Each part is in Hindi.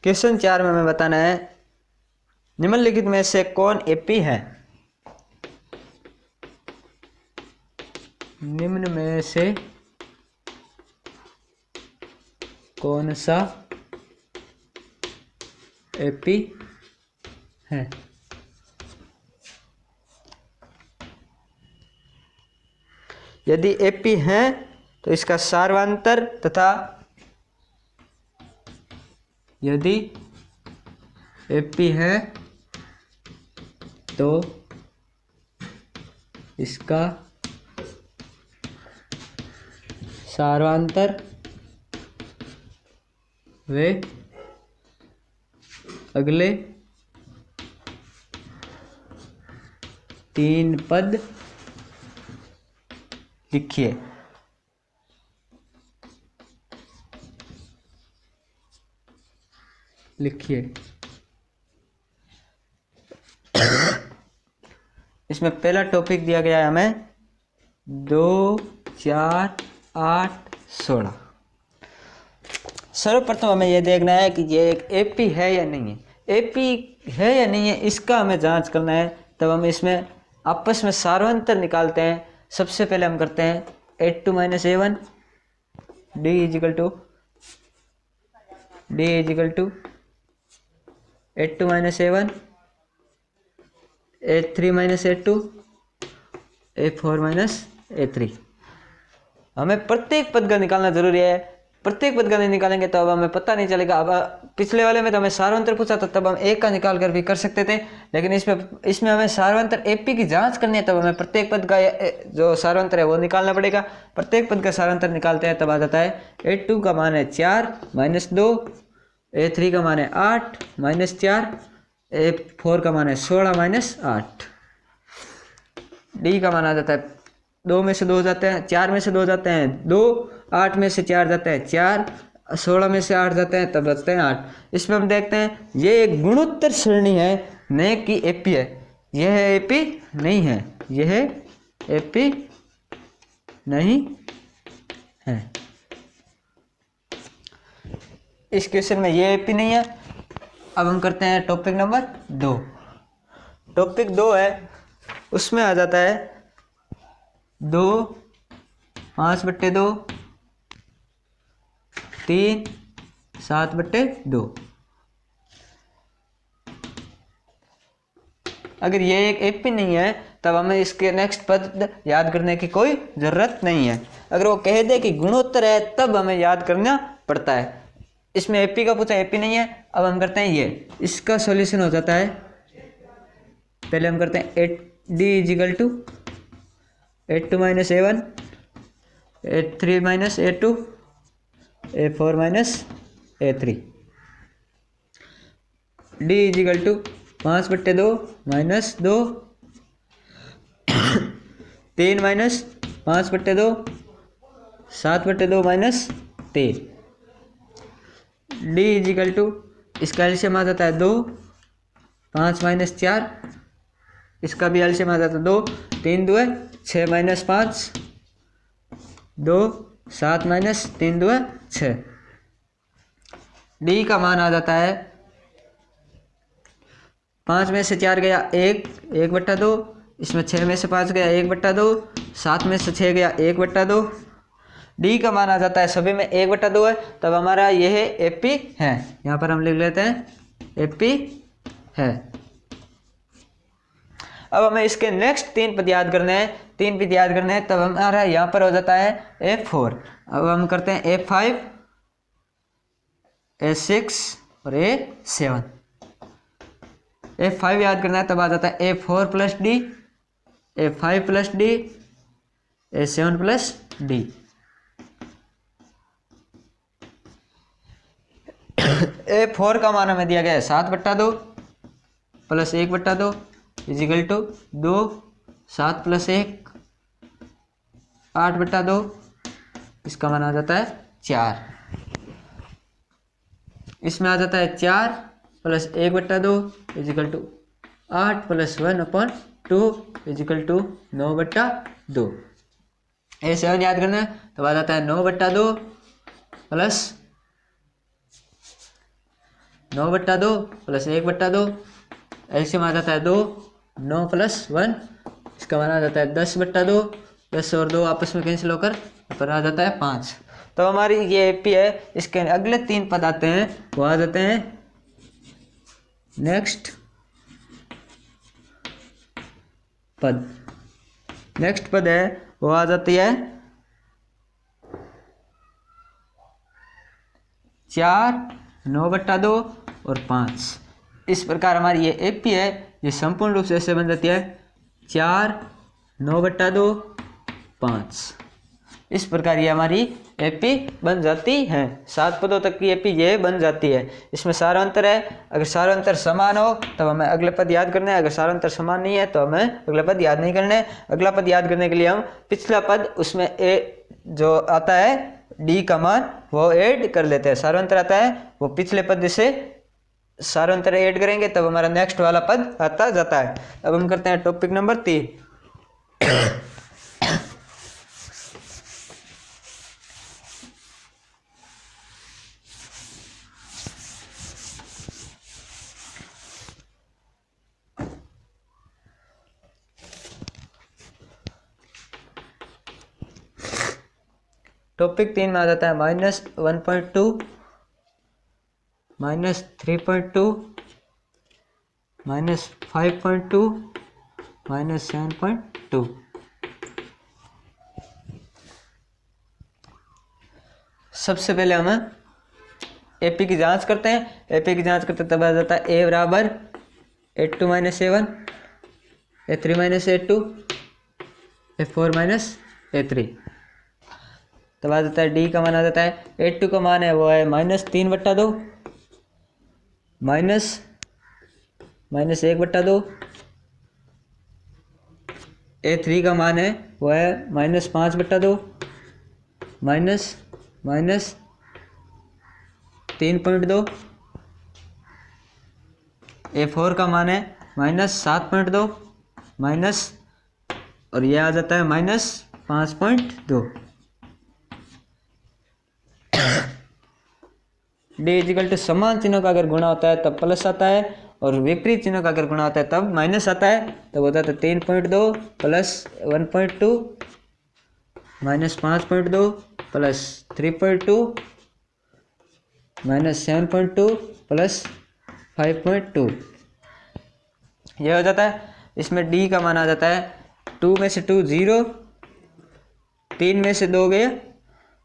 क्वेश्चन 4 में हमें बताना है निम्नलिखित में से कौन एपी है। निम्न में से कौन सा एपी है। यदि एपी है तो इसका सार्वंतर तथा यदि एपी है तो इसका सार्वंतर वे अगले 3 पद लिखिए। इसमें पहला टॉपिक दिया गया है हमें 2, 4, 8, 16। सर्वप्रथम हमें यह देखना है कि ये एक एपी है या नहीं है। एपी है या नहीं है इसका हमें जांच करना है। तब हम इसमें आपस में सार्वंतर निकालते हैं। सबसे पहले हम करते हैं 8 - A1 D equal to 8 - A1 A3 - A2 A4 - A3। हमें प्रत्येक पद का निकालना जरूरी है। प्रत्येक पद का नहीं निकालेंगे तो अब हमें पता नहीं चलेगा। अब पिछले वाले में तो हमें सार्वंतर पूछा था, तब हम एक का निकाल कर भी कर सकते थे, लेकिन इसमें हमें सार्वंतर एपी की जांच करनी है। तब हमें प्रत्येक पद का जो सार्वंतर है वो निकालना पड़ेगा। प्रत्येक पद का सार्वंतर निकालते हैं तब आ जाता है A2 का मान है 4 - 2, A3 का मान है 8 - 4, A4 का मान है 16 - 8। डी का मान आ जाता है 2 में से 2 जाते हैं, 4 में से 2 जाते हैं 2, 8 में से 4 जाता है 4, 16 में से 8 जाते हैं तब बचते हैं 8। इसमें हम देखते हैं ये एक गुणोत्तर श्रेणी है, न कि एपी है। यह एपी नहीं है, यह एपी नहीं है। इस क्वेश्चन में ये एपी नहीं है। अब हम करते हैं टॉपिक नंबर 2। टॉपिक 2 है, उसमें आ जाता है 2, 5/2, 3, 7/2। अगर ये एक एपी नहीं है तब हमें इसके नेक्स्ट पद याद करने की कोई ज़रूरत नहीं है। अगर वो कह दे कि गुणोत्तर है तब हमें याद करना पड़ता है। इसमें एपी का पूछा, एपी नहीं है। अब हम करते हैं ये, इसका सॉल्यूशन हो जाता है। पहले हम करते हैं 8D is equal to 8 - A1 A3 - A2 A4 - A3। D equal to 5/2 - 2 3 - 5/2 7/2 - 3। D equal to इसका एलसीएम आ जाता है 2, 5 - 4, इसका भी एलसीएम आ जाता है 2, 3 2 6 - 5 2, 7 - 3 2 6। डी का मान आ जाता है 5 में से 4 गया 1, 1/2। इसमें 6 में से 5 गया 1/2, 7 में से 6 गया 1/2। डी का मान आ जाता है सभी में 1/2 है, तब हमारा यह एपी है। यहाँ पर हम लिख लेते हैं एपी है। अब हमें इसके नेक्स्ट 3 पद याद करने हैं। 3 पद याद करने हैं तब हमारा यहाँ पर हो जाता है A4। अब हम करते हैं A5, A6 और A7। A5 याद करना है तब आ जाता है A4 + D, A5 + D, A7 + D। A4 का मान हमें दिया गया है 7/2 + 1/2 इजिकल टू 2, 7 + 1 8/2। इसका मान आ जाता है 4। इसमें आ जाता है 4 + 1/2 is equal to 8 + 1/2 is equal to 9/2। A7 याद करना है तो आ जाता है 9/2 + 9/2 प्लस 1/2, एलसीएम आ जाता है 2, 9 + 1, इसका मान आ जाता है 10/2, 10 और 2 आपस में कैंसिल होकर पर आ जाता है 5। तो हमारी ये एपी है। इसके अगले 3 पद आते हैं, वो आ जाते हैं नेक्स्ट पद है वो आ जाती है 4, 9/2 और 5। इस प्रकार हमारी ये एपी है, ये संपूर्ण रूप से ऐसे बन जाती है 4, 9/2, 5। इस प्रकार ये हमारी एपी बन जाती है। 7 पदों तक की एपी ये बन जाती है। इसमें सारांतर है, अगर सारांतर समान हो तब हमें अगले पद याद करने हैं, अगर सारांतर समान नहीं है तो हमें अगला पद याद नहीं करने। अगला पद याद करने के लिए हम पिछला पद उसमें ए जो आता है डी का मान वो ऐड कर लेते हैं। सारांतर आता है वो पिछले पद से सारांतर ऐड करेंगे तब हमारा नेक्स्ट वाला पद आता जाता है। अब हम करते हैं टॉपिक नंबर 3। टॉपिक 3 में आ जाता है -1.2, -3.2, -5.2, -7.2। सबसे पहले हम एपी की जांच करते हैं। एपी की जांच करते तब आ जाता है ए बराबर A2 - A1, A3 - A2, A4 - A3। तब आ जाता है डी का मान आ जाता है A2 का मान है वो है -3/2, -1/2, A3 का मान है वो है -5/2, -3.2, A4 का मान है -7.2, माइनस और ये आ जाता है -5.2। डी इजिकल टू समान चिन्हों का अगर गुणा होता है तब प्लस आता है और विपरीत चिन्हों का अगर गुणा होता है तब माइनस आता है। तब होता है 3.2 plus 1.2 minus 5.2 plus 3.2 minus 7.2 plus 5.2 यह हो जाता है। इसमें डी का मान आ जाता है 2 में से 2 0, 3 में से 2 गया,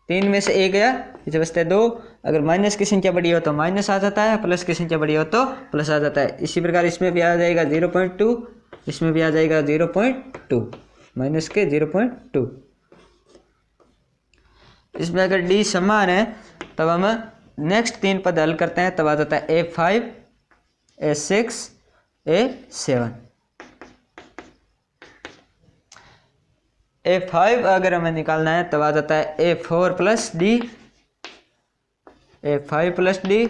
3 में से 1 गया, इसे बचता है 2। अगर माइनस की संख्या बड़ी हो तो माइनस आ जाता है, प्लस की संख्या बड़ी हो तो प्लस आ जाता है। इसी प्रकार इसमें भी आ जाएगा 0.2, इसमें भी आ जाएगा 0.2, माइनस के 0.2। इसमें अगर डी समान है तब हम नेक्स्ट 3 पद हल करते हैं। तब आ जाता है A5, A6, A7। A5 अगर हमें निकालना है तब आ जाता है A4 plus D, A5 plus D,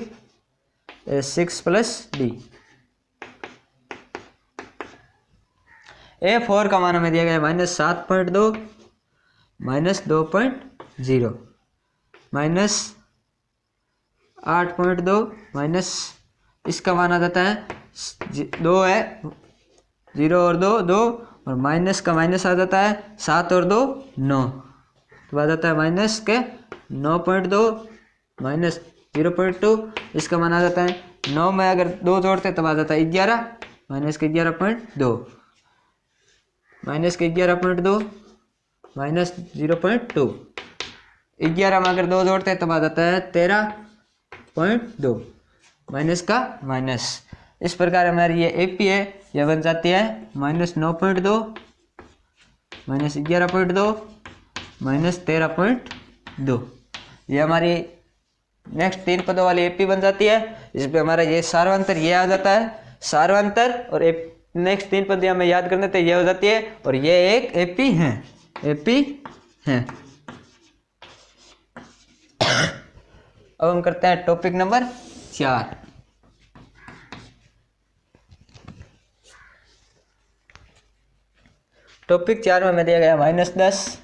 A6 plus D. A4 का मान हमें दिया गया है -7.2, -2.0, -8.2, माइनस इसका मान आ जाता है 2 है, 0 और 2 2 और माइनस का माइनस आ जाता है 7 और 2 9, तो आ जाता है माइनस के 9.2 माइनस 0.2। इसका मान आ जाता है 9 में अगर 2 जोड़ते तब आ जाता है 11, माइनस के 11.2 माइनस के 11.2 माइनस 0.2। 11 में अगर 2 जोड़ते तब आ जाता है 13.2 माइनस का माइनस। इस प्रकार हमारी ये एपी है, यह बन जाती है -9.2 माइनस 11.2 माइनस 13.2। ये हमारी नेक्स्ट 3 पदों वाली एपी बन जाती है। इसमें हमारा ये सार्वंतर ये आ जाता है, सार्वंतर और नेक्स्ट 3 पद हमें याद करने थे ये हो जाती है और ये एक एपी है, एपी है। अब हम करते हैं टॉपिक नंबर 4। टॉपिक 4 में हमें दिया गया -10,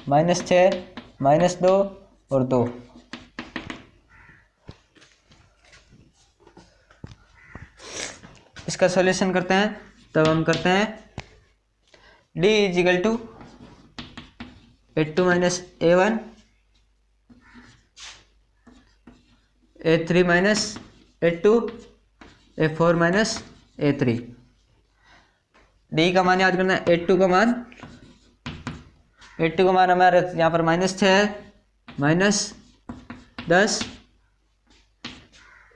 -6, -2 और 2। इसका सॉल्यूशन करते हैं, तब हम करते हैं D equal to A2 minus A1 A3 minus A2 A4 minus A3। D का मान याद करना है, A2 का मान हमारे यहाँ पर -6 है, -10।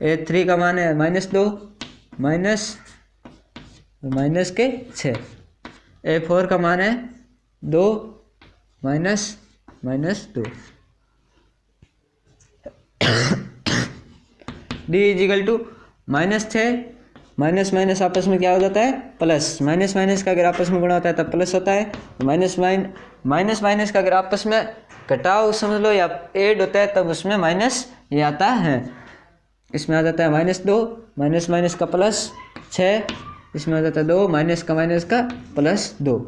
A3 का मान है -2 माइनस के 6। A4 का मान है 2 -2। डी इजिकल टू -6 माइनस आपस में क्या हो जाता है, प्लस। माइनस का अगर आपस में गुणा होता है तब प्लस होता है। माइनस का अगर आपस में घटाव समझ लो या ऐड होता है तब उसमें माइनस ये आता है। इसमें आ जाता है -2 माइनस का +6, इसमें आ जाता है 2 माइनस का +2।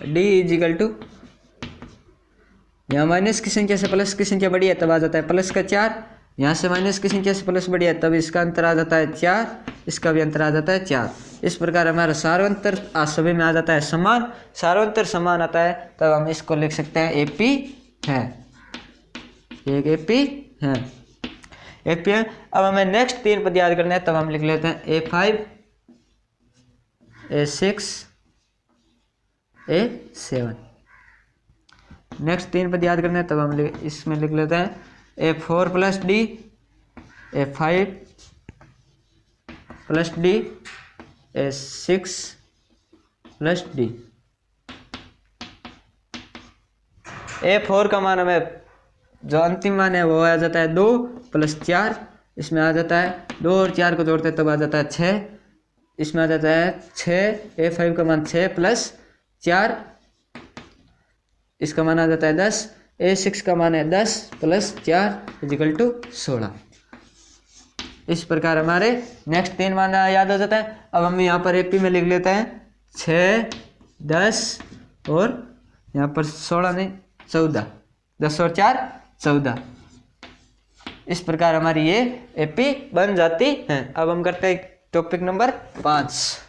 डी इजिकल टू यहाँ माइनस की संख्या से प्लस की संख्या बड़ी है तब आ जाता है प्लस का 4, यहाँ से माइनस की संख्या से प्लस बड़ी है तब इसका अंतर आ जाता है 4, इसका भी अंतर आ जाता है 4। इस प्रकार हमारा सार्वंतर सभी में आ जाता है समान, सार्वंतर समान आता है तब हम इसको लिख सकते हैं एपी है, एक एपी है। एपी है। अब हमें नेक्स्ट 3 पद याद करना है तब हम लिख लेते हैं A5 A6 A7। नेक्स्ट 3 पद याद करना है तब हम इसमें लिख लेते हैं A4 plus D A5 plus D A6 plus D. A4 का मान हमें जो अंतिम मान है वो आ जाता है 2 + 4, इसमें आ जाता है 2 और 4 को जोड़ते हैं तब आ जाता है 6, इसमें आ जाता है 6। A5 का मान 6 + 4, इसका मान आ जाता है 10। A6 का मान है 10 + 4 = 16। इस प्रकार हमारे नेक्स्ट 3 मान याद हो जाता है। अब हम यहाँ पर AP में लिख लेते हैं 6, 10 और यहाँ पर 16 नहीं 14, 10 और 4 14। इस प्रकार हमारी ये AP बन जाती है। अब हम करते हैं टॉपिक नंबर 5।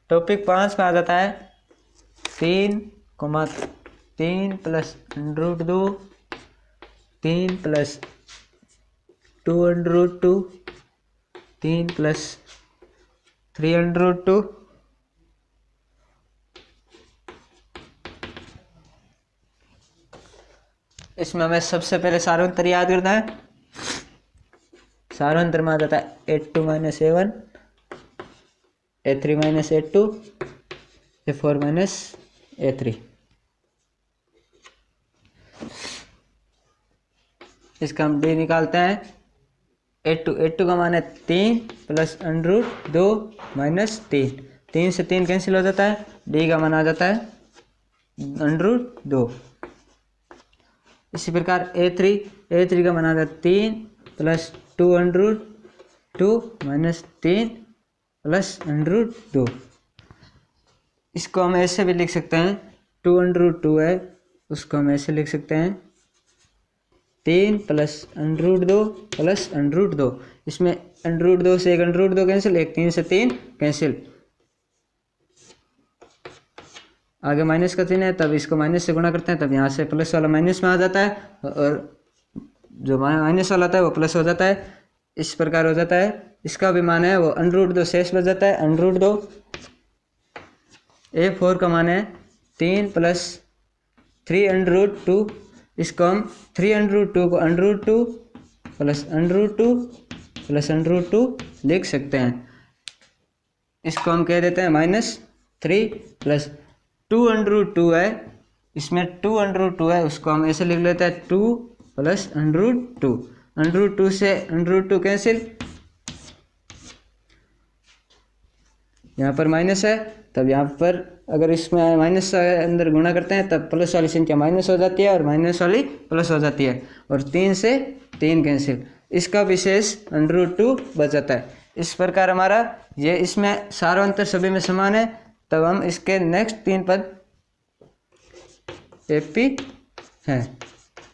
टॉपिक 5 में आ जाता है 3, 3 + √2 3 + 2√2 3 + 3√2। इसमें हमें सबसे पहले सार्वंतर याद करना है। सार्वंतर में आ जाता है A2 - A1 A3 - A2 A4 - A3। इसका हम डी निकालते हैं। A2 का मान है 3 + √2 - 3, 3 से 3 कैंसिल हो जाता है, डी का मान आ जाता है √2। इसी प्रकार A3 का मान आ जाता है 3 + 2√2 - 3 + √2। इसको हम ऐसे भी लिख सकते हैं, 2√2 है उसको हम ऐसे लिख सकते हैं 3 + √2 + √2। इसमें √2 से एक √2 कैंसिल, एक 3 से 3 कैंसिल, आगे माइनस का चिन्ह है तब इसको माइनस से गुणा करते हैं तब यहाँ से प्लस वाला माइनस में आ जाता है और जो माइनस वाला आता है वो प्लस हो जाता है। इस प्रकार हो जाता है। इसका भी मान है वो √2 शेष बच जाता है √2। A4 का मान है 3 + 3√2, इसको हम 3√2 को √2 + √2 + √2 लिख सकते हैं। इसको हम कह देते हैं -3 + 2√2 है, इसमें 2√2 है उसको हम ऐसे लिख लेते हैं 2 + √2, √2 से √2 कैंसिल, यहाँ पर माइनस है, तब यहाँ पर अगर इसमें माइनस अंदर गुणा करते हैं तब प्लस वाली संख्या माइनस हो जाती है और माइनस वाली प्लस हो जाती है, और 3 से 3 कैंसिल, इसका विशेष √2 बच जाता है। इस प्रकार हमारा ये इसमें सारांतर सभी में समान है, तब हम इसके नेक्स्ट 3 पद एपी हैं।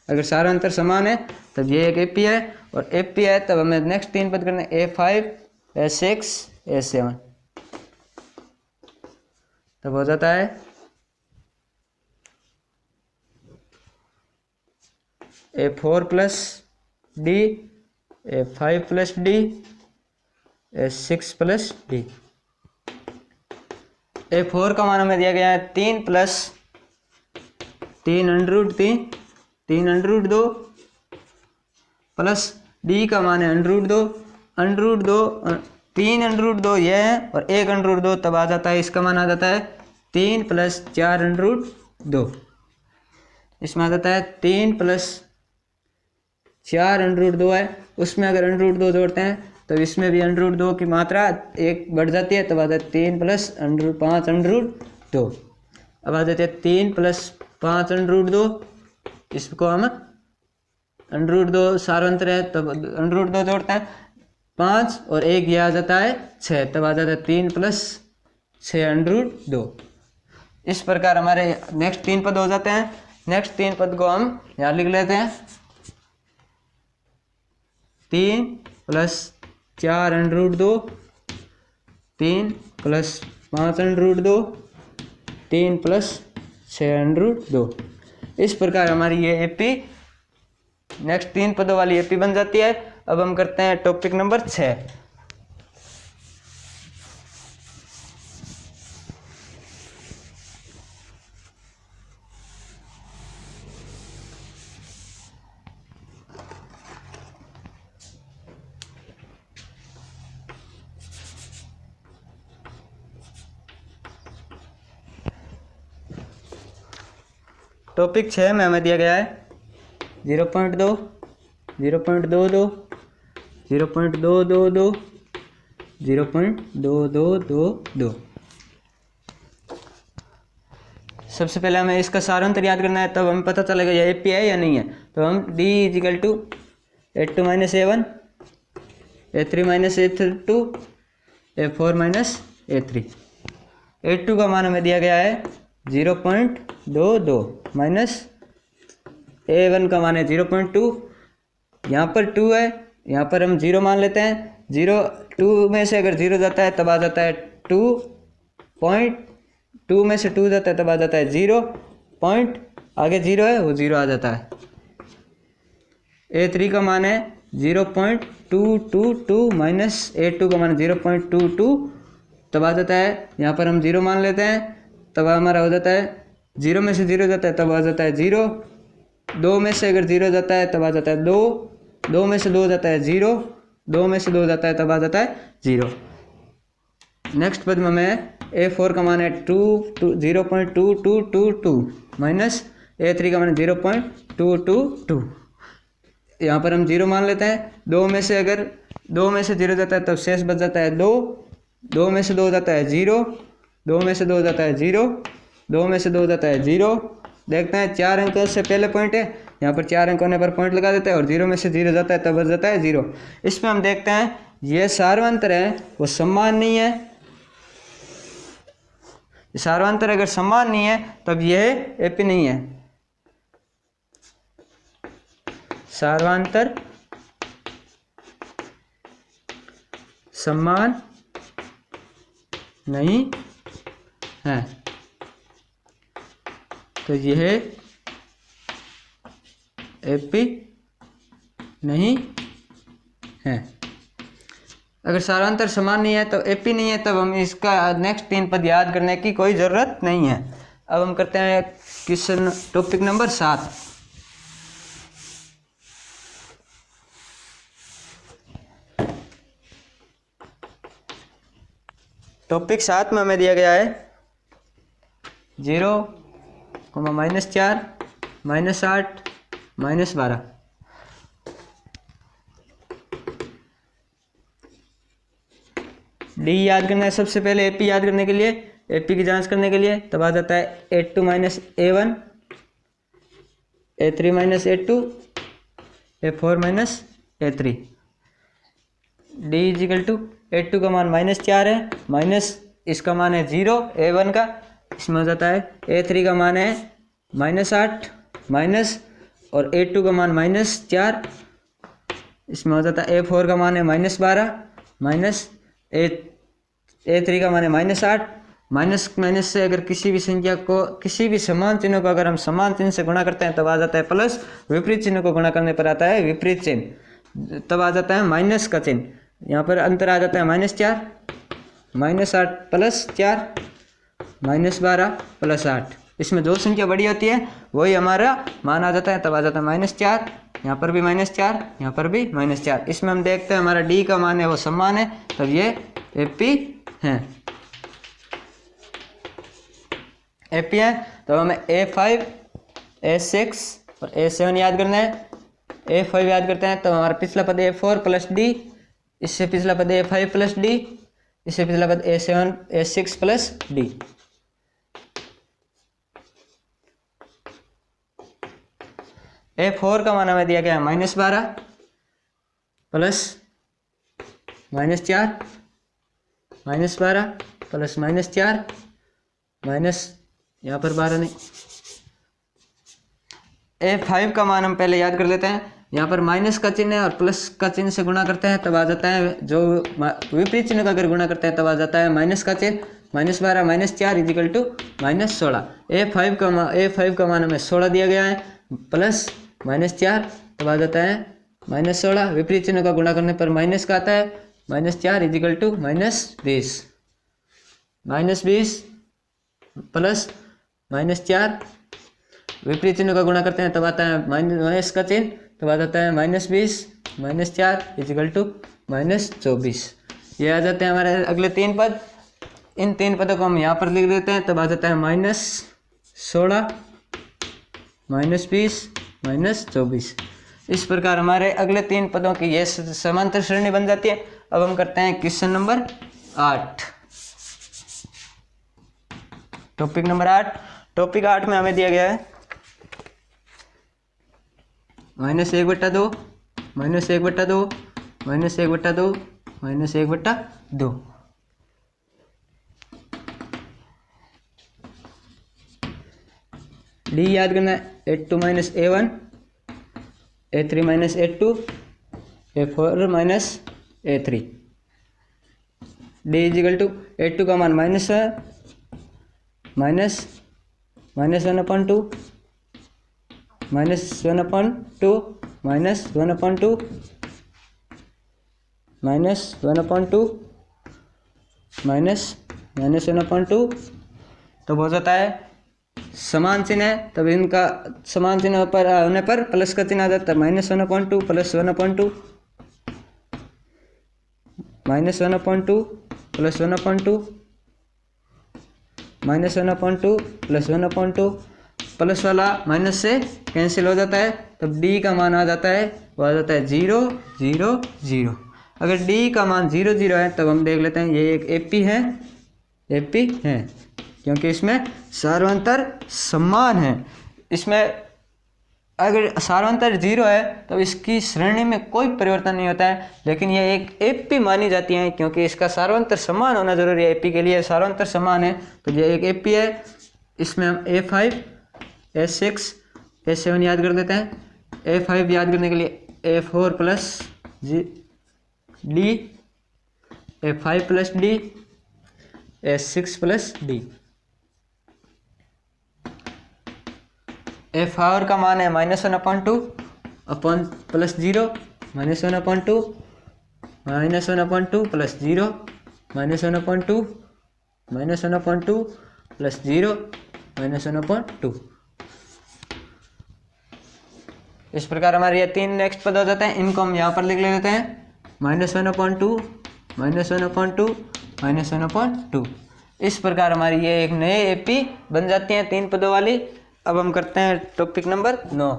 अगर सारांतर समान है तब ये एक एपी है, और एपी है तब हमें नेक्स्ट 3 पद करने A5 A6 A7, तब हो जाता है A4 plus D, A5 plus D, A6 plus D. A4 का मान हमें दिया गया है 3 प्लस 3√3 3√2 प्लस डी का मान है √2 3√2 ये है और 1√2, तब आ जाता है इसका मान आ जाता है 3 प्लस 4√2। इसमें आ जाता है 3 प्लस 4√2 है, उसमें अगर √2 जोड़ते हैं तो इसमें भी √2 की मात्रा 1 बढ़ जाती है, तब आ जाता है 3 प्लस 5√2। अब आ जाते हैं 3 प्लस 5√2, इसको हम √2 सारांतर है तब √2 जोड़ते हैं 5 और 1 ये आ जाता है 6, तब आ जाता है 3 प्लस 6√2। इस प्रकार हमारे नेक्स्ट 3 पद हो जाते हैं। नेक्स्ट 3 पद को हम यहाँ लिख लेते हैं, 3 प्लस 4√2, 3 प्लस 5√2, 3 प्लस 6√2। इस प्रकार हमारी ये एपी नेक्स्ट 3 पदों वाली एपी बन जाती है। अब हम करते हैं टॉपिक नंबर 6। टॉपिक 6 में हमें दिया गया है 0.2, 0.22, 0.222, 0.2222। सबसे पहले हमें इसका सारांतर याद करना है, तब हमें पता चलेगा ये एपी है या नहीं है। तो हम D = A2 - A1, A3 - A2, A4 - A3। A2 का मान हमें दिया गया है 0.22 माइनस A1 का मान है 0.2, यहाँ पर 2 है, यहाँ पर हम 0 मान लेते हैं। 2 में से अगर 0 जाता है तब आ जाता है 2 में से 2 जाता है तब आ जाता है 0 पॉइंट, आगे 0 है वो 0 आ जाता है। A3 का मान है 0.222 माइनस A2 का मान 0.22, तब आ जाता है, यहाँ पर हम 0 मान लेते हैं, तब हमारा हो जाता है 0 में से 0 जाता है तब आ जाता है 0, 2 में से अगर 0 जाता है तब आ जाता है 2, 2 में से 2 जाता है 0, 2 में से 2 जाता है तब आ जाता है 0। नेक्स्ट पद में हमें A4 का मान है 0.2222 माइनस A3 का मान 0.222, यहाँ पर हम 0 मान लेते हैं। 2 में से अगर 2 में से 0 जाता है तब शेष बच जाता है 2, 2 में से 2 जाता है 0, 2 में से 2 जाता है 0, 2 में से 2 जाता है 0। देखते हैं 4 अंक से पहले पॉइंट है, यहाँ पर 4 अंक होने पर पॉइंट लगा देते हैं, और 0 में से 0 जाता है तब बच जाता है 0। इसमें हम देखते हैं ये सार्वंतर है वो समान नहीं है। सार्वंतर अगर समान नहीं है तब यह एपी नहीं है। सार्वंतर समान नहीं है तो यह एपी नहीं है। अगर सारांतर समान नहीं है तो एपी नहीं है, तब हम इसका नेक्स्ट 3 पद याद करने की कोई ज़रूरत नहीं है। अब हम करते हैं क्वेश्चन टॉपिक नंबर 7। टॉपिक 7 में हमें दिया गया है 0, -4, -8, -12। डी याद करना है सबसे पहले, एपी याद करने के लिए, एपी की जांच करने के लिए, तब आ जाता है A2 minus A1, A3 minus A2, A4 minus A3। D equal to A2 का मान -4 है, माइनस इसका मान है 0 A1 का, इसमें हो जाता है A3 का मान है -8 माइनस, और A2 का मान -4, इसमें हो जाता है A4 का मान है -12 माइनस, A3 का मान है -8, माइनस माइनस से अगर किसी भी संख्या को, किसी भी समान चिन्ह को अगर हम समान चिन्ह से गुणा करते हैं तब आ जाता है प्लस, विपरीत चिन्ह को गुणा करने पर आता है विपरीत चिन्ह, तब आ जाता है माइनस का चिन्ह। यहाँ पर अंतर आ जाता है -4, -8 प्लस 4, -12 प्लस 8। इसमें जो संख्या बड़ी होती है वही हमारा मान आ जाता है, तब आ जाता है -4, यहाँ पर भी -4, यहाँ पर भी -4। इसमें हम देखते हैं हमारा डी का मान है वो समान है, तब ये एपी है, एपी है। तो हमें A5, A6 और A7 याद करना है। A5 याद करते हैं तो हमारा पिछला पद A4 प्लस डी, इससे पिछला पद A5 प्लस डी, इससे पिछला पद A7 A6 plus D. A4 का मान हमें दिया गया है -12 प्लस -4, -12 प्लस -4 माइनस, यहाँ पर 12 नहीं। A5 का मान हम पहले याद कर लेते हैं, यहाँ पर माइनस का चिन्ह है और प्लस का चिन्ह से गुणा करते हैं तब आ जाता है, जो विपरीत चिन्ह का अगर गुणा करते हैं तब आ जाता है माइनस का चिन्ह, -12 -4 इजिकल टू -16। A5 का मान हमें 16 दिया गया है, प्लस -4 तब आ जाता है -16, विपरीत चिन्ह का गुणा करने पर माइनस का आता है, -4 इजिकल टू -20, -20 प्लस -4, विपरीत चिन्ह का गुणा करते हैं तब आता है माइनस का चिन्ह, तब आ जाता है -20 -4 इजिकल टू -24। ये आ जाते हैं हमारे अगले 3 पद। इन 3 पदों को हम यहाँ पर लिख देते हैं, तब आ जाता है -16 -20 -24। इस प्रकार हमारे अगले 3 पदों की ये समांतर श्रेणी बन जाती है। अब हम करते हैं question number 8, topic number 8। Topic 8 में हमें दिया गया है -1/2 -1/2 -1/2 -1/2। डी याद करना है, A2 minus A1, A3 minus A2, A4 minus A3। D equal to A2 का मान माइनस है, माइनस -1/2 -1/2 -1/2 -1/2 तब हो जाता है समान चिन्ह है, तब इनका समान चिन्ह पर होने पर प्लस का चिन्ह आ जाता है, -1/2 प्लस 1/2 -1/2 प्लस 1/2 -1/2 प्लस 1/2, प्लस वाला माइनस से कैंसिल हो जाता है, तब डी का मान आ जाता है, वो आ जाता है 0 0 0। अगर डी का मान 0 0 है तब हम देख लेते हैं ये एक एपी है, एपी है क्योंकि इसमें सार्वंतर समान है। इसमें अगर सार्वंतर 0 है तो इसकी श्रेणी में कोई परिवर्तन नहीं होता है, लेकिन ये एक एपी मानी जाती है क्योंकि इसका सार्वंतर समान होना जरूरी है। एपी के लिए सार्वंतर समान है तो ये एक एपी है। इसमें हम A5 A6 A7 याद कर देते हैं। A5 याद करने के लिए A4 plus D, A5 plus D, A6 plus D. A4 का मान है -1/2 अपन प्लस 0 -1/2 -1/2 प्लस 0 -1/2 -1/2 प्लस 0 -1/2। इस प्रकार हमारे ये 3 नेक्स्ट पद हो जाते हैं। इनको हम यहाँ पर लिख लेते हैं -1/2 -1/2 -1/2। इस प्रकार हमारी ये एक नए एपी बन जाती हैं 3 पदों वाली। अब हम करते हैं टॉपिक नंबर 9।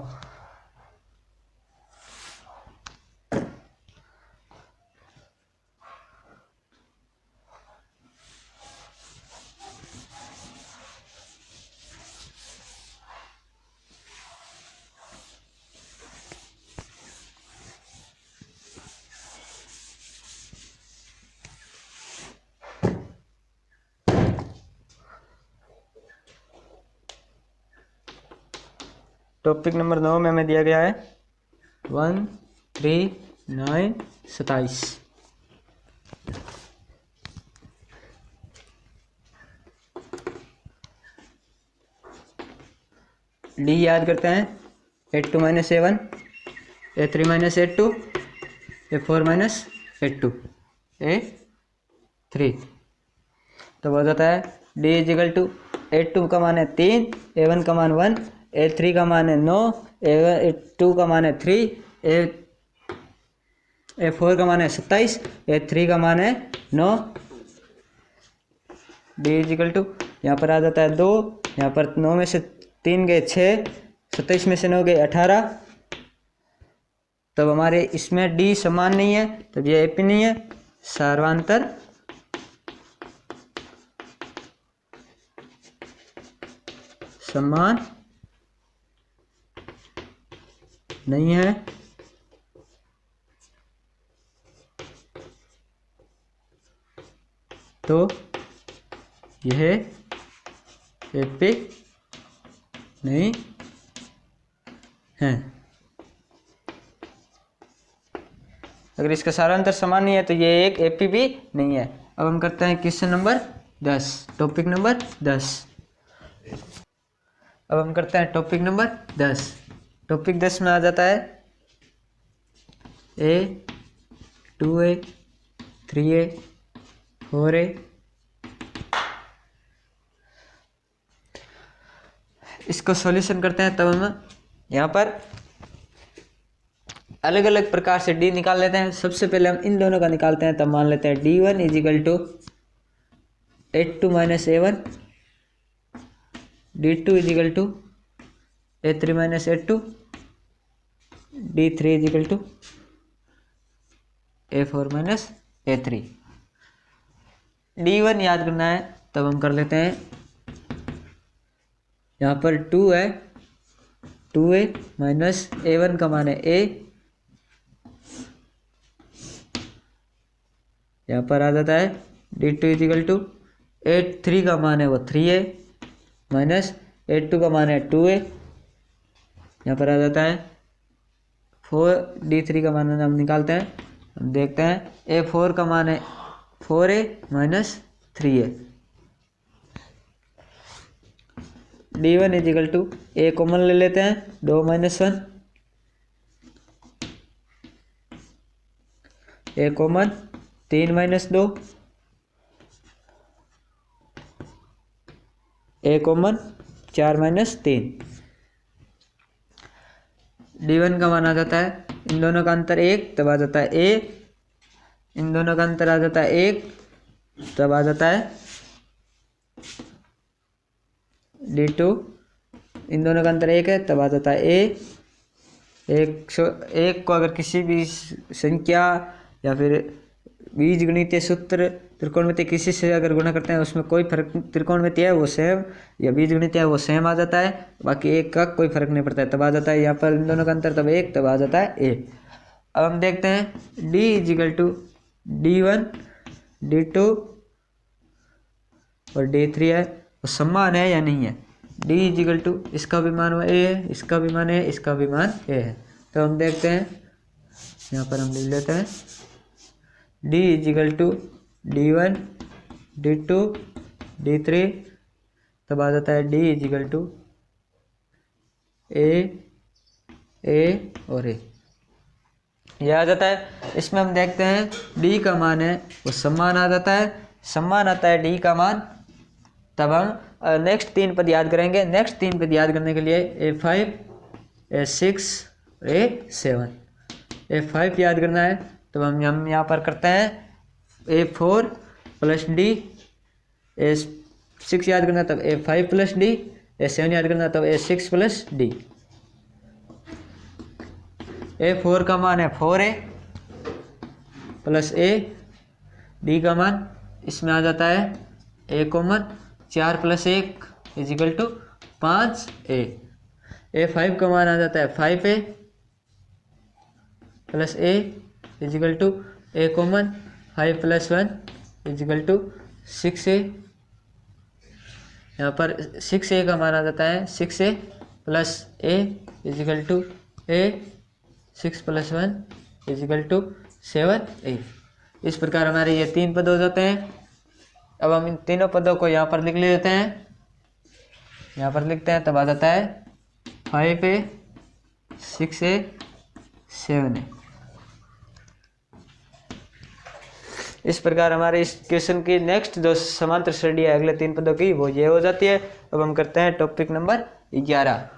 टॉपिक नंबर 9 में हमें दिया गया है 1 3 9 27। डी याद करते हैं 8 minus A1 A3 minus A2 A4 minus A2 A3। तो हो जाता है डी इजिकल टू A2 का मान है 3, A1 का मान 1, A3 का मान है 9, A2 का मान है 3, A4 का मान है 27, A3 का मान है 9। डी इजिकल टू यहाँ पर आ जाता है 2, यहाँ पर 9 में से 3 गए 6, 27 में से 9 गए 18। तब हमारे इसमें डी समान नहीं है, तब ये एपी नहीं है, सार्वंतर समान नहीं है। तो यह एपी नहीं है। अगर इसका सारांतर समान नहीं है तो ये एक एपी भी नहीं है। अब हम करते हैं क्वेश्चन नंबर 10, टॉपिक नंबर 10। अब हम करते हैं टॉपिक नंबर 10। टॉपिक 10 में आ जाता है A 2A 3A 4A। इसको सॉल्यूशन करते हैं। तब हम यहाँ पर अलग अलग प्रकार से डी निकाल लेते हैं। सबसे पहले हम इन दोनों का निकालते हैं। तब मान लेते हैं D1 equal to 8 minus A1, D2 equal to A3 minus A2, D3 is equal to A4 minus A3। D1 याद करना है, तब हम कर लेते हैं। यहाँ पर 2 है, 2A माइनस A1 का मान है A, यहाँ पर आ जाता है D2 इजिकल टू 3 का मान है वो 3A माइनस A2 का मान है 2A, यहाँ पर आ जाता है 4। D3 का मान हम निकालते हैं, हम देखते हैं A4 का मान है 4A minus 3A। D1 equal to A common ले लेते हैं, 2 minus 1, A common 3 minus 2, A common 4 minus 3। D1 का मान आ जाता है, इन दोनों का अंतर 1, तब आ जाता है A। इन दोनों का अंतर आ जाता है 1, तब आ जाता है D2। इन दोनों का अंतर 1 है, तब आ जाता है A। एक को अगर किसी भी संख्या या फिर बीजगणितीय सूत्र त्रिकोणमितीय किसी से अगर गुणा करते हैं, उसमें कोई फर्क, त्रिकोणमितीय है वो सेम या बीजगणितीय है वो सेम आ जाता है, बाकी एक का कोई फर्क नहीं पड़ता है, तब आ जाता है यहाँ पर इन दोनों का अंतर, तब 1, तब आ जाता है A। अब हम देखते हैं D equal to D1 D2 और D3 है, वो समान है या नहीं है। D इजिकल टू इसका भी मान A है, इसका भी मान है, इसका भी मान A है। तो हम देखते हैं, यहाँ पर हम लिख लेते हैं D equal to D1 D2 D3, तब आ जाता है D इजिकल टू A और A, यह आ जाता है। इसमें हम देखते हैं D का मान है वो समान आ जाता है, समान आता है D का मान। तब हम नेक्स्ट 3 पद याद करेंगे। नेक्स्ट 3 पद याद करने के लिए A5 A6 A7 A5 याद करना है, तो हम यहाँ पर करते हैं A4 प्लस D, A6 याद करना तब A5 प्लस D, A7 याद करना तब A6 प्लस D। A4 का मान है 4A प्लस A, D का मान इसमें आ जाता है A common 4 plus 1 equal to 5A। A5 का मान आ जाता है 5A plus A equal to A common 5 plus 1 equal to 6A। यहाँ पर 6A का मान आ जाता है 6A plus A equal to A, 6 + 1 equal to 7a। इस प्रकार हमारे ये 3 पद हो जाते हैं। अब हम इन तीनों पदों को यहाँ पर लिख लेते हैं, यहाँ पर लिखते हैं, तब आ जाता है 5a 6a 7a। इस प्रकार हमारे इस क्वेश्चन की नेक्स्ट जो समांतर श्रेणी है अगले 3 पदों की वो ये हो जाती है। अब हम करते हैं टॉपिक नंबर 11।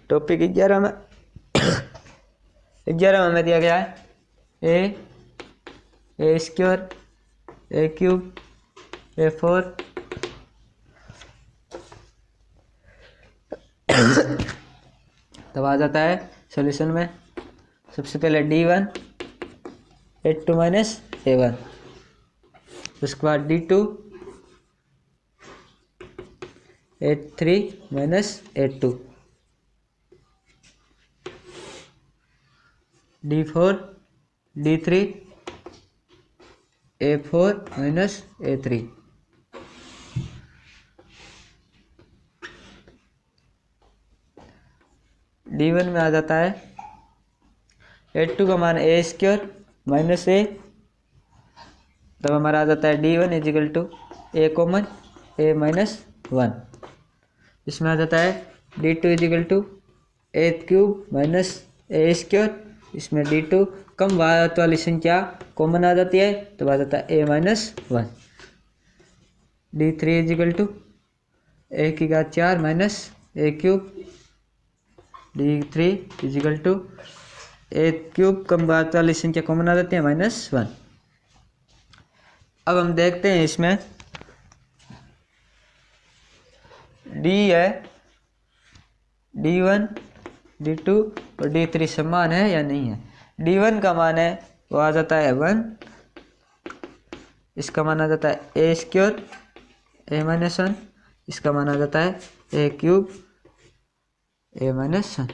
टॉपिक 11 में 11 में हमें दिया गया है ए स्क्वायर ए क्यूब A4 तब आ जाता है सॉल्यूशन में सबसे पहले D1 A2 माइनस A1, उसके बाद D2 A3 minus A2, D4 D3 A4 minus A3, D1 में आ जाता है A2 का मान ए स्क्वायर माइनस ए, तब हमारा आ जाता है D1 equal to A common A minus 1। इसमें आ जाता है D2 equal to A cube minus A square, इसमें D2 कम वात वाली संख्या कॉमन आ जाती है, तब आ जाता है a minus 1। D3 is equal to a की घात 4 minus a cube, D3 is equal to A cube कम वात वाली संख्या कॉमन आ जाती है -1। अब हम देखते हैं इसमें D है, D1 D2 और D3 समान है या नहीं है। D1 का मान है वो आ जाता है 1, इसका मान आ जाता है ए स्क्वायर ए माइनस 1, इसका मान आ जाता है ए क्यूब ए माइनस 1।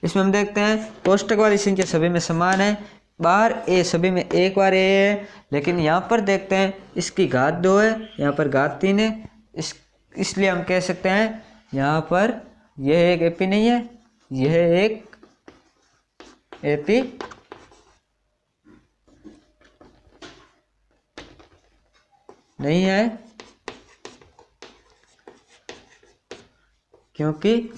इसमें हम देखते हैं कोष्टक वाली संख्या सभी में समान है, बाहर ए सभी में एक बार ए है, लेकिन यहाँ पर देखते हैं इसकी घात 2 है, यहाँ पर घात 3 है, इसलिए हम कह सकते हैं यहाँ पर यह एक एपी नहीं है, यह एक एपी नहीं है, क्योंकि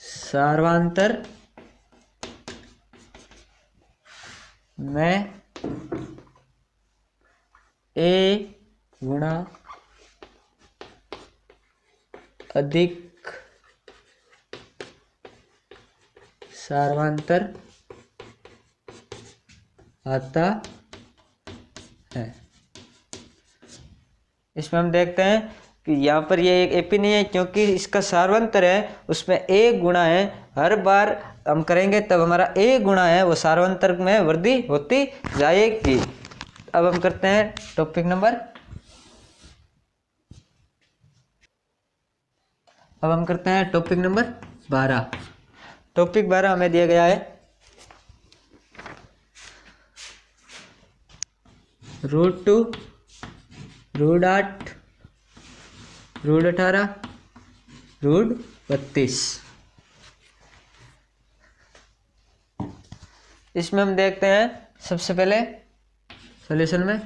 सार्वंतर में ए गुणा अधिक सार्वंतर आता है। इसमें हम देखते हैं कि यहाँ पर ये एक एपी नहीं है, क्योंकि इसका सार्वंतर है उसमें ए गुणा है, हर बार हम करेंगे तब हमारा ए गुणा है वो सार्वंतर में वृद्धि होती जाएगी। अब हम करते हैं टॉपिक नंबर 12। टॉपिक 12 हमें दिया गया है √2 √8 √18 √32। इसमें हम देखते हैं सबसे पहले सॉल्यूशन में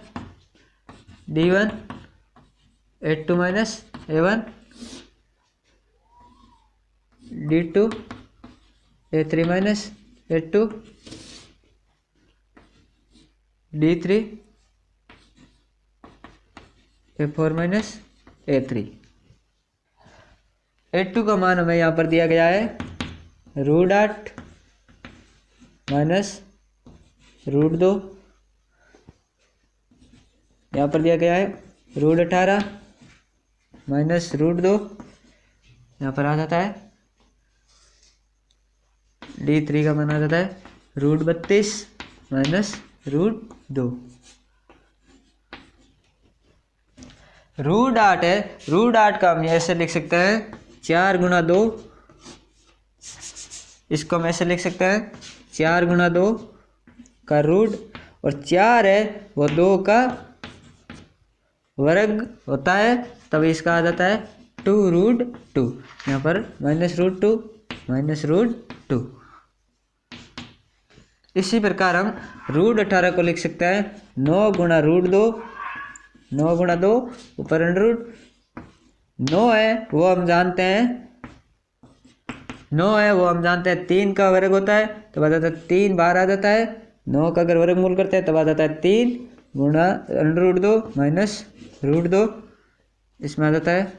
D1 A2 minus A1, D2 A3 minus A2, D3 A4 minus A3। A2 का मान हमें यहाँ पर दिया गया है √8 माइनस √2, यहाँ पर दिया गया है √18 माइनस √2, यहाँ पर आ जाता है D3 का मान आ जाता है √32 माइनस √2। √8 है, √8 का हम ऐसे लिख सकते हैं 4 गुणा 2, इसको हम ऐसे लिख सकते हैं 4 गुणा 2 का रूट, और 4 है वो 2 का वर्ग होता है, तब इसका आ जाता है 2√2। यहाँ पर -√2 -√2। इसी प्रकार हम √18 को लिख सकते हैं 9 गुणा √2, 9 गुणा 2 ऊपर अंडर 9 है वो हम जानते हैं 3 का वर्ग होता है, तब आ जाता है 3 बार आ जाता है। 9 का अगर वर्गमूल करते हैं तब आ जाता है 3 गुणा √2 माइनस √2, इसमें आ जाता है,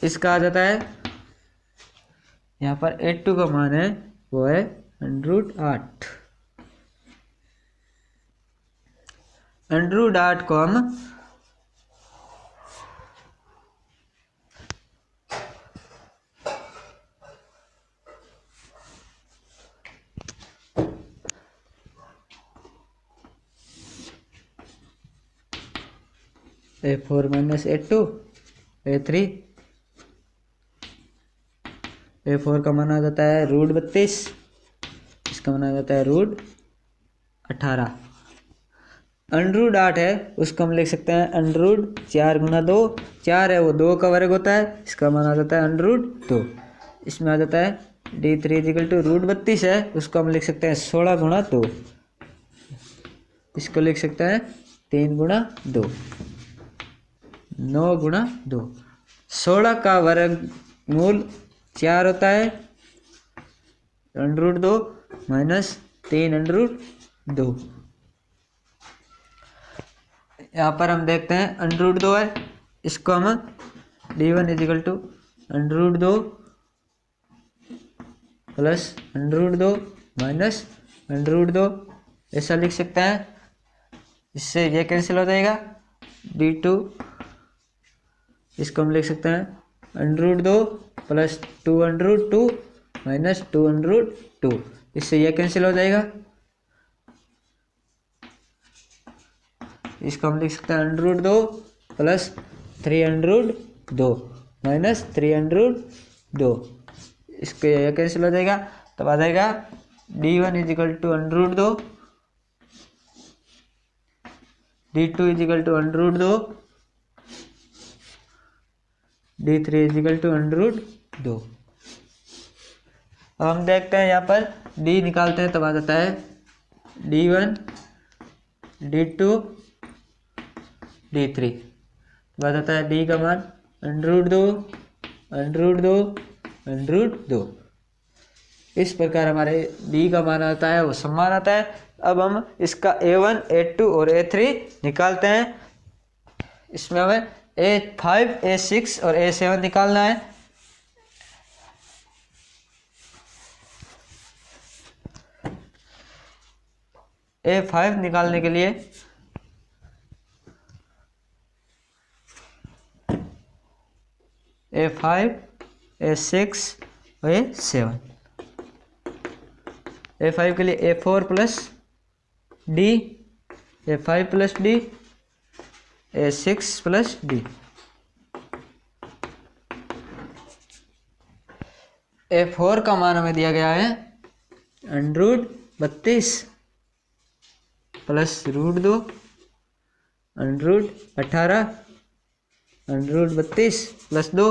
इसका आ जाता है यहाँ पर 82 का मान है वो है √8। √8 को हम A4 minus A2 A3, A4 का मान आ जाता है √32, इसका मान आ जाता है √18। √8 है उसको हम लिख सकते हैं √4 गुणा 2, 4 है वो 2 का वर्ग होता है, इसका मान आ जाता है √2। इसमें आ जाता है D3 √32 है उसको हम लिख सकते हैं 16 गुणा 2, इसको लिख सकते हैं 3 गुणा 2, 9 गुणा 2। 16 का वर्गमूल 4 होता है, √2 माइनस 3 √2। यहाँ पर हम देखते हैं √2 है, इसको हम D1 √2 प्लस √2 माइनस √2 ऐसा लिख सकते हैं। इससे ये कैंसिल हो जाएगा। D2 इसको हम लिख सकते हैं √2 प्लस 2 माइनस 2 इससे यह कैंसिल हो जाएगा। इसको हम लिख सकते हैं √2 प्लस 3 माइनस 3 इसको यह कैंसिल हो जाएगा, तब आ जाएगा D1 √2, D2 √2, D3 √2। अब हम देखते हैं यहाँ पर D निकालते हैं तब आ जाता है D1 D2 D3, तब आ जाता है D का मान √2। इस प्रकार हमारे D का मान आता है वो समान आता है। अब हम इसका A1 A2 और A3 निकालते हैं। इसमें हमें A5 A6 और A7 निकालना है। A5 निकालने के लिए A5 A6 और A7, A5 के लिए A4 plus D, A5 plus D, A6 plus D। A4 का मान हमें दिया गया है √32 प्लस √2 √18 √32 प्लस 2,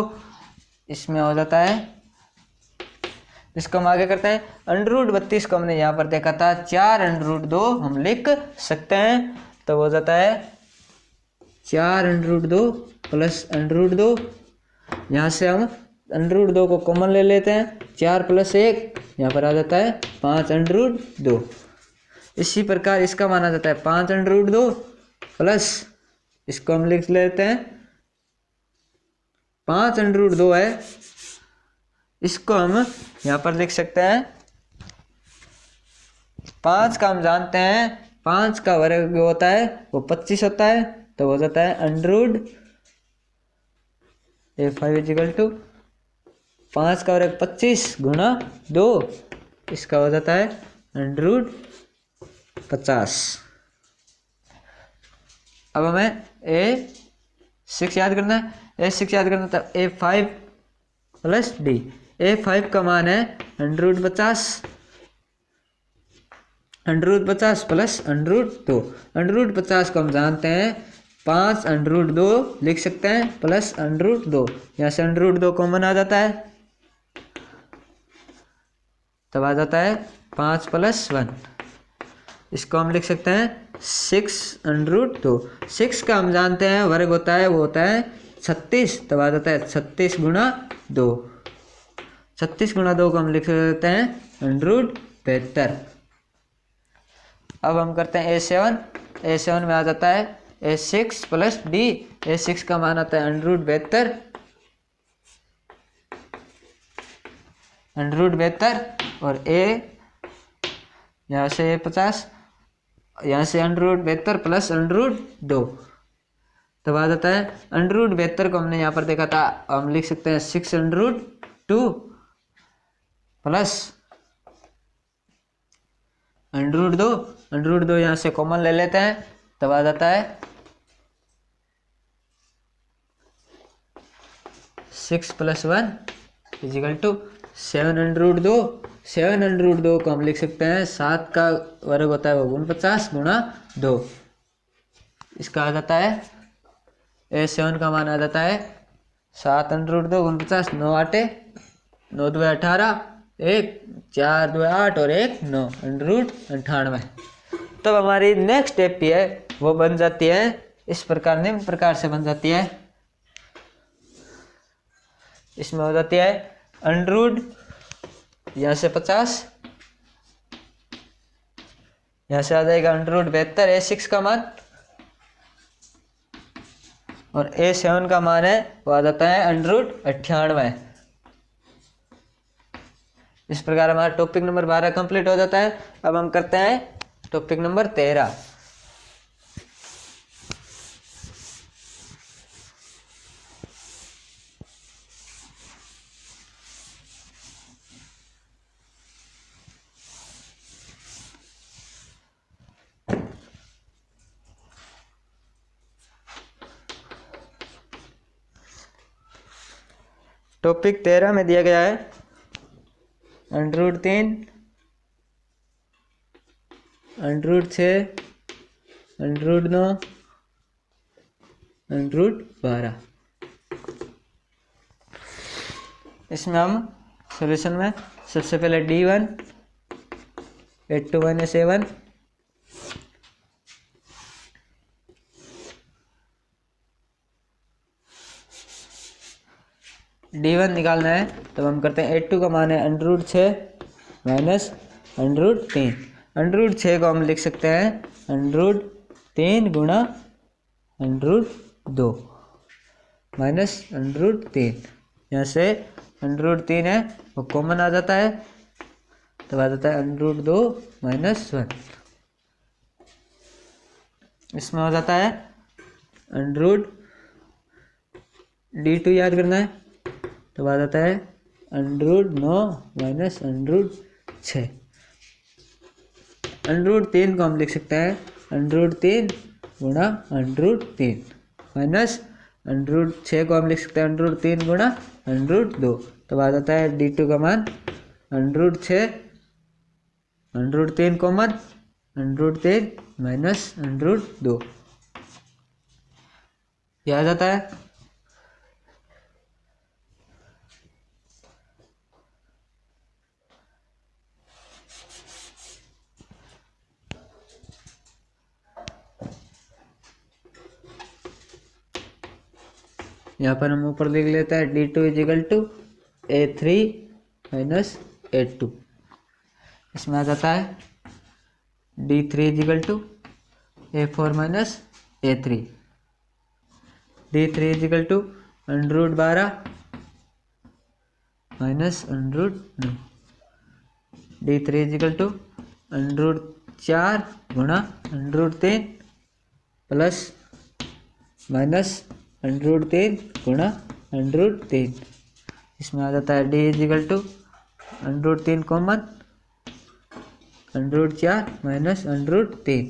इसमें हो जाता है, इसको हम आगे करते हैं। √32 को हमने यहाँ पर देखा था 4 √2 हम लिख सकते हैं, तो हो जाता है 4 √2 प्लस √2। यहाँ से हम √2 को कॉमन ले लेते हैं, 4 प्लस 1 यहाँ पर आ जाता है 5 √2। इसी प्रकार इसका मान आ जाता है 5 √2 प्लस, इसको हम लिख लेते हैं 5 √2 है, इसको हम यहाँ पर लिख सकते हैं 5 का हम जानते हैं 5 का वर्ग होता है वो 25 होता है, तो हो जाता है A5 = 5 का वर्ग 25 गुणा 2, इसका हो जाता है √50। अब हमें A6 याद करना है। A6 याद करना था A5 प्लस D। A5 का मान है √50 प्लस √2। √50 को हम जानते हैं 5 √2 लिख सकते हैं प्लस √2। यहाँ से √2 कॉमन आ जाता है, तब आ जाता है 5 + 1। इसको हम लिख सकते हैं 6 √2। 6 का हम जानते हैं वर्ग होता है, वो होता है 36, तब आ जाता है 36 × 2। 36 × 2 को हम लिख सकते हैं √72। अब हम करते हैं A7। A7 में आ जाता है A6 प्लस D। A6 का मान आता है √72 और A यहाँ से A50, यहाँ से √72 प्लस √2, तब आ जाता है √72 को हमने यहाँ पर देखा था, हम लिख सकते हैं 6 √2 प्लस √2 यहाँ से कॉमन ले लेते हैं, तब आ जाता है 6 + 1 = 7 √2। 7 √2 को हम लिख सकते हैं 7 का वर्ग होता है वो 49 × 2। इसका आ जाता है A7 का मान आ जाता है 7 √2 49, 9 8 9 2 18, 1 4 2 8 और 1 9 √98। तब हमारी नेक्स्ट स्टेप भी है वो बन जाती है इस प्रकार, निम्न प्रकार से बन जाती है। इसमें हो जाती है √ यहाँ से 50, यहाँ से आ जाएगा √72 A6 का मान, और A7 का मान है वो आ जाता है √98। इस प्रकार हमारा टॉपिक नंबर 12 कंप्लीट हो जाता है। अब हम करते हैं टॉपिक नंबर 13। टॉपिक 13 में दिया गया है √3 √6 √9 √12। इसमें हम सॉल्यूशन में सबसे पहले D1 8 - 7 D1 निकालना है, तब हम करते हैं 8 का मान है √6 - √3। √6 को हम लिख सकते हैं √3 × √2 माइनस √3। यहाँ से √3 है वो कॉमन आ जाता है, तब आ जाता है √2 - 1। इसमें हो जाता है D2 याद करना है, तो आ जाता है √9 - √6। √3 को हम लिख सकते हैं √3 × √3 माइनस √6 को हम लिख सकते हैं √3 × √2, तो आ जाता है D2 का मान √6 √3 कॉमन √3 माइनस √2, यह आ जाता है। यहाँ पर हम ऊपर लिख लेते हैं D2 = A3 - A2। इसमें आ जाता है D3 = A4 - A3। D3 = √12 minus √9। D3 = √4 × √3 plus minus √3 × √3, इसमें आ जाता है D equal to √3 common √4 minus √3।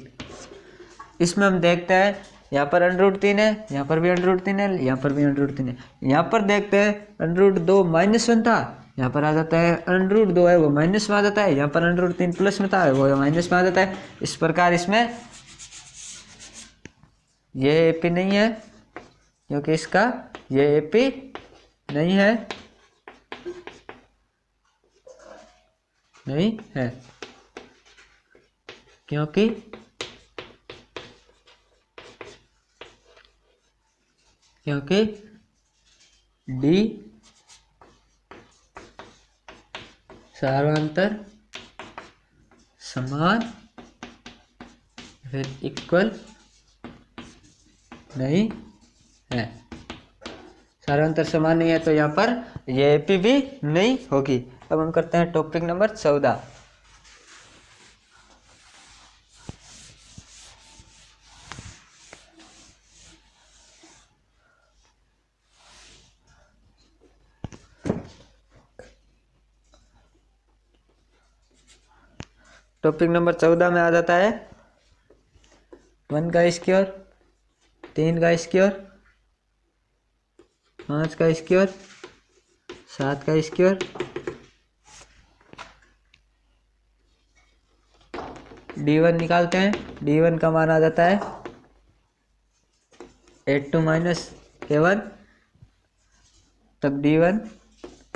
इसमें हम देखते हैं यहाँ पर √3 है, यहाँ पर भी √3 है, यहाँ पर भी √3 है। यहाँ पर देखते हैं √2 -1 था, यहाँ पर आ जाता है √2 है वो माइनस में आ जाता है, यहाँ पर √3 प्लस में था वो माइनस में आ जाता है। इस प्रकार इसमें ये एपी नहीं है क्योंकि इसका ये एपी नहीं है, नहीं है क्योंकि डी सार्वंतर समान फिर इक्वल नहीं है। सार्वंतर समान नहीं है तो यहाँ पर ये एपी भी नहीं होगी। अब हम करते हैं टॉपिक नंबर 14। टॉपिक नंबर 14 में आ जाता है 1 का स्क्वायर, 3 का स्क्वायर, 5 का स्क्वायर, 7 का स्क्वायर, D1 निकालते हैं। D1 का मान आ जाता है 82 माइनस A1, तब D1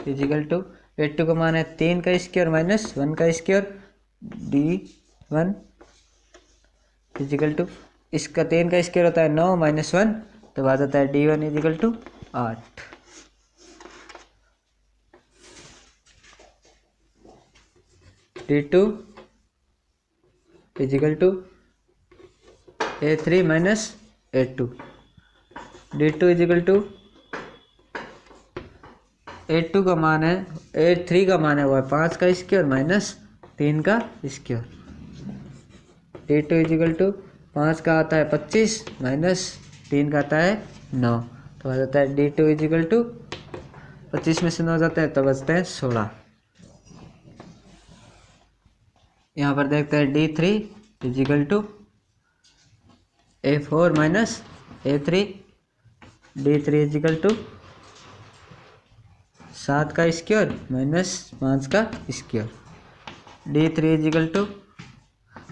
इजिकल टू 82 का मान है 3 का स्क्वायर माइनस 1 का स्क्वायर, D1 इजिकल टू इसका 3 का स्क्वायर होता है 9 माइनस 1, तब आ जाता है D1 equal to 8। D2 equal to A3 minus A2। D2 equal to A2 का मान है A3 का मान है वो है 5 का स्क्वायर माइनस 3 का स्क्वायर। D2 इजिकल टू 5 का आता है 25 माइनस 3 का आता है 9, तो आ जाता है D2 इजिकल टू 25 में से 9 जाता है तो बचते हैं 16। यहाँ पर देखते हैं D3 is equal to A4 minus A3। D3 is equal to 7 का स्क्वायर माइनस 5 का स्क्वायर। D3 इजिकल टू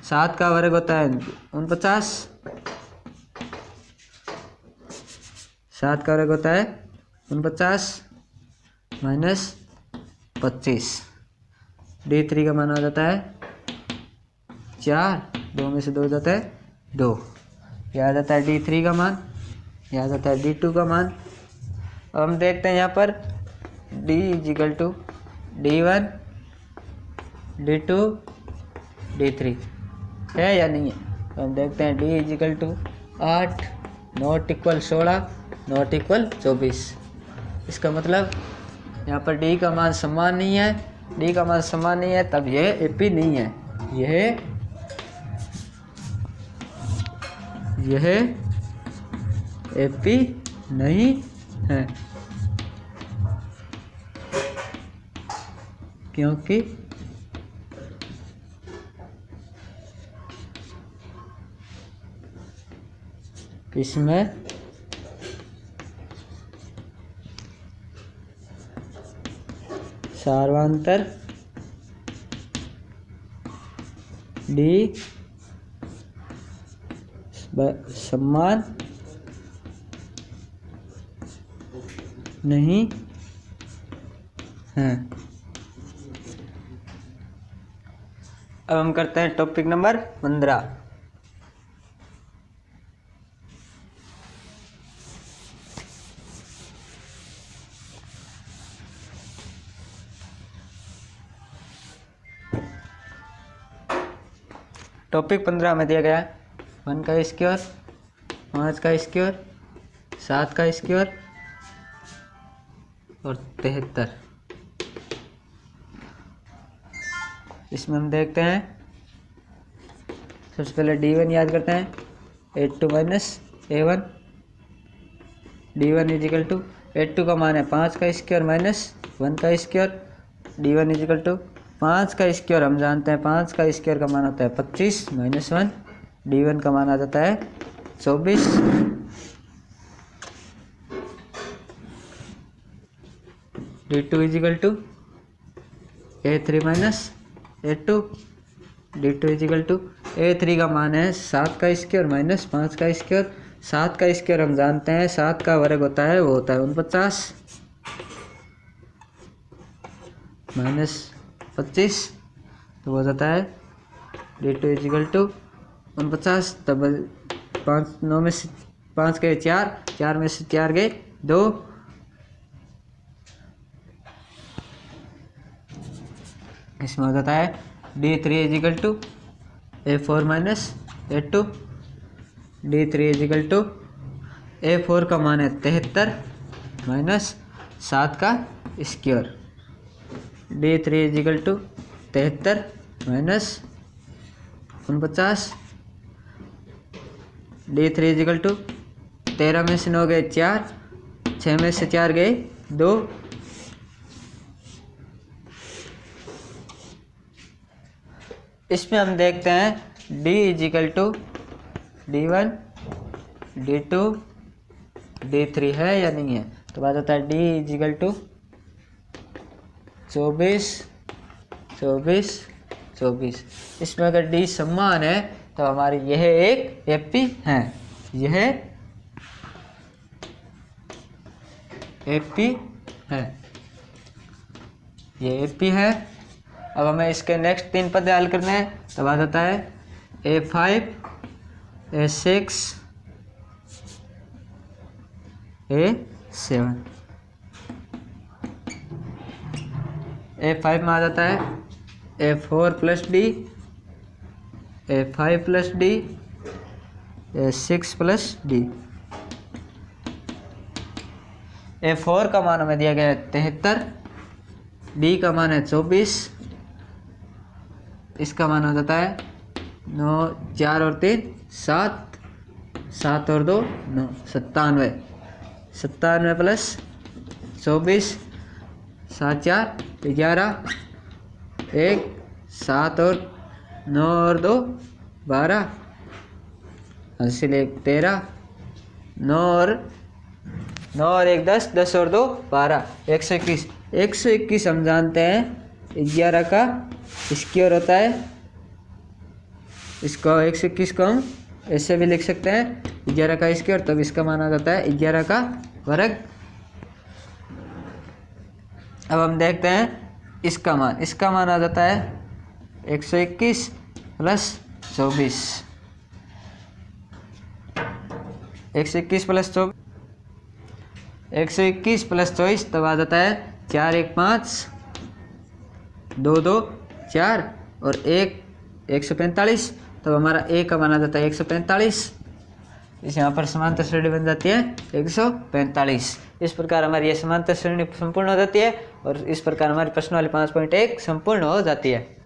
7 का वर्ग होता है 49, 7 का वर्ग होता है 49 माइनस 25। D3 का मान आ जाता है 4, 2 में से 2 जाता है 2। यह आ जाता है D3 का मान, यह आ जाता है D2 का मान। अब हम देखते हैं यहाँ पर D equal to D1 D2 D3 है या नहीं है, तो हम देखते हैं D equal to 8 not equal 16 not equal 24। इसका मतलब यहाँ पर D का मान समान नहीं है, D का मान समान नहीं है तब यह एपी नहीं है, यह एपी नहीं है क्योंकि इसमें सार्वंतर डी समान नहीं है। अब हम करते हैं टॉपिक नंबर 15। टॉपिक 15 में दिया गया 1 का स्क्वायर, 5 का स्क्वायर, 7 का स्क्वायर और 73। इसमें हम देखते हैं सबसे पहले D1 याद करते हैं 82 minus A1। D1 equal to A2 का मान है 5 का स्क्वायर माइनस 1 का स्क्वायर। D1 इजिकल टू 5 का स्क्वायर, हम जानते हैं 5 का स्क्वायर का मान होता है 25 माइनस 1। D1 का मान आ जाता है 24। D2 equal to A3 minus A2। D2 equal to A3 का मान है 7 का स्क्वायर माइनस 5 का स्क्वायर। 7 का स्क्वायर हम जानते हैं 7 का वर्ग होता है, वो होता है 49 माइनस 25, तो हो जाता है D2 इजिकल टू 49। तब 5 9 में से 5 गए 4, 4 में से 4 गए 2। इसमें हो जाता है D3 is equal to A4 minus A2। D3 is equal to A4 का मान है 73 माइनस 7 का square. D3 is equal to 73 minus 49। D3 is equal to 13 में से 9 गए 4, 6 में से 4 गए 2। इसमें हम देखते हैं D equal to D1 D2 D3 है या नहीं है। तो बात होता है D इजिकल टू 24 24 24। इसमें अगर D समान है तो हमारी यह एक AP है, यह AP है, ये AP है। अब हमें इसके नेक्स्ट 3 पद हल करने हैं। तो बात होता है A5 A6 A7। A5 में आ जाता है A4 plus D, A5 plus D, A6 plus D। A4 का मान हमें दिया गया है 73, D का मान है 24, इसका मान हो जाता है 9 4 और 3 7, 7 और 2 9, 97। 97 प्लस 24, 7 4 11, 1 7 और 9 और 2 12, 13, 9 और 1 10, 10 और 2 12, 121। 121 हम जानते हैं 11 का स्क्वायर होता है। इसको 121 को हम ऐसे भी लिख सकते हैं 11 का स्क्वायर, तब इसका मान आ जाता है 11 का वर्ग। अब हम देखते हैं इसका मान आ जाता है 121 प्लस 24। 121 प्लस 24, 121 प्लस 24, तब आ जाता है 4 1 5, 2 2 4 और 1 145। तब हमारा A का मान आ जाता है 145। इस यहाँ पर समांतर श्रेणी बन जाती है 145। इस प्रकार हमारी ये समांतर श्रेणी संपूर्ण हो जाती है और इस प्रकार हमारी प्रश्न वाली 5.1 संपूर्ण हो जाती है।